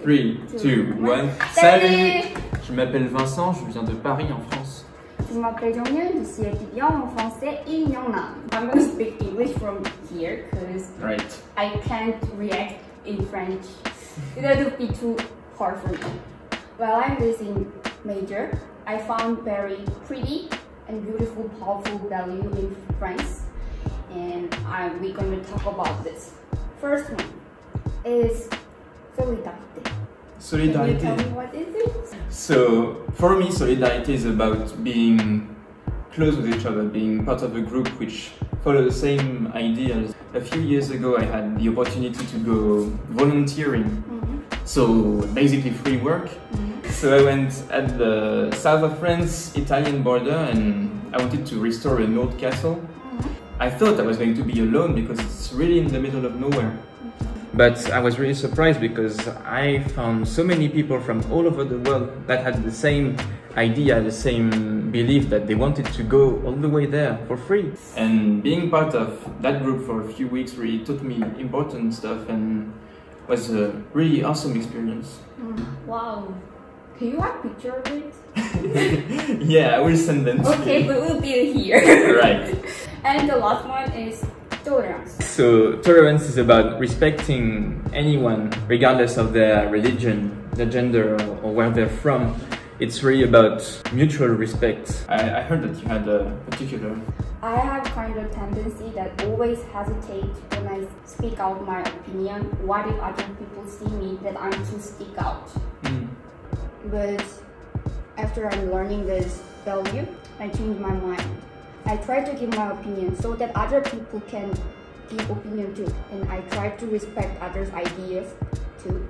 3, 2, 1. Salut! Je m'appelle Vincent, je viens de Paris en France. Je m'appelle Jonghyun, je suis étudiant en français et Yongnam. I'm going to speak English from here because I can't react in French. That would be too hard for me. While I'm visiting Major, I found very pretty and beautiful, powerful value in France, and we're going to talk about this. First one is solidarité. Solidarité. Can you tell me what is it? So, for me, solidarity is about being close with each other, being part of a group which follow the same ideas. A few years ago, I had the opportunity to go volunteering, so basically free work. So I went at the south of France, Italian border, and I wanted to restore an old castle. I thought I was going to be alone because it's really in the middle of nowhere. But I was really surprised because I found so many people from all over the world that had the same idea, the same belief that they wanted to go all the way there for free. And being part of that group for a few weeks really taught me important stuff and was a really awesome experience. Wow. Can you have a picture of it? Yeah, I will send them to you. Okay, but we'll be here. Right. And the last one is tolerance. So tolerance is about respecting anyone regardless of their religion, their gender, or where they're from. It's really about mutual respect. I heard that you had a particular... I have kind of tendency that always hesitate when I speak out my opinion. What if other people see me that I'm to speak out? But after I'm learning this value, I changed my mind. I try to give my opinion so that other people can give opinion too, and I try to respect others' ideas too.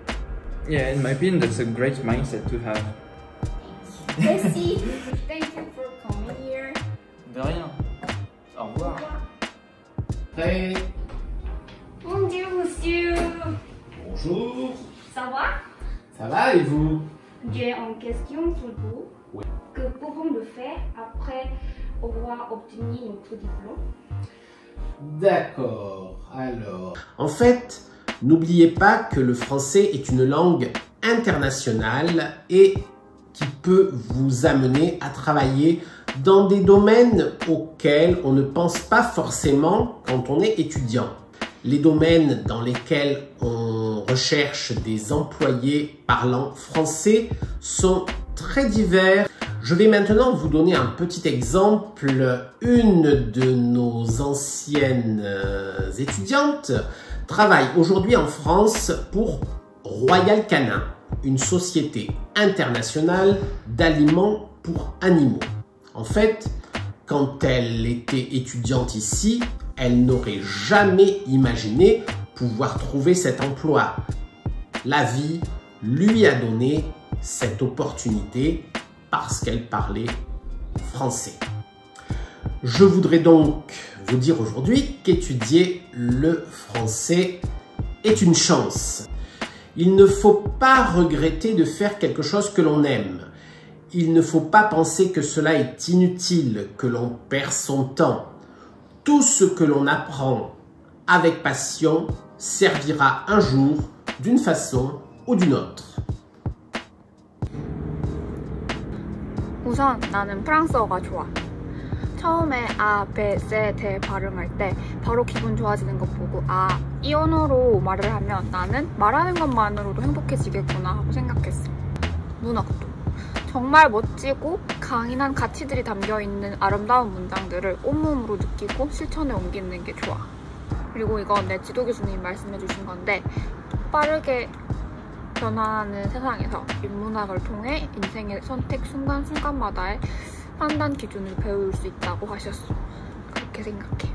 Yeah, in my opinion, that's a great mindset to have. Merci. Thank you for coming here. De rien. Au revoir. Prêt? Bonjour, monsieur. Bonjour. Ça va? Ça va et vous? J'ai une question pour vous. Oui. Que pouvons-nous faire après avoir obtenu notre diplôme? D'accord, alors... En fait, n'oubliez pas que le français est une langue internationale et qui peut vous amener à travailler dans des domaines auxquels on ne pense pas forcément quand on est étudiant. Les domaines dans lesquels on recherche des employés parlant français sont très divers. Je vais maintenant vous donner un petit exemple. Une de nos anciennes étudiantes travaille aujourd'hui en France pour Royal Canin, une société internationale d'aliments pour animaux. En fait, quand elle était étudiante ici, elle n'aurait jamais imaginé pouvoir trouver cet emploi. La vie lui a donné cette opportunité parce qu'elle parlait français. Je voudrais donc vous dire aujourd'hui qu'étudier le français est une chance. Il ne faut pas regretter de faire quelque chose que l'on aime. Il ne faut pas penser que cela est inutile, que l'on perd son temps. Tout ce que l'on apprend avec passion servira un jour d'une façon ou d'une autre. 우선 나는 프랑스어가 좋아. 처음에 아, 베, 세, 데 발음할 때 바로 기분 좋아지는 것 보고 아, 이 언어로 말을 하면 나는 말하는 것만으로도 행복해지겠구나 하고 생각했어. 문학도. 정말 멋지고 강인한 가치들이 담겨있는 아름다운 문장들을 온몸으로 느끼고 실천에 옮기는 게 좋아. 그리고 이건 내 지도 교수님이 말씀해주신 건데 빠르게 변화하는 세상에서 인문학을 통해 인생의 선택 순간순간마다의 판단 기준을 배울 수 있다고 하셨어. 그렇게 생각해.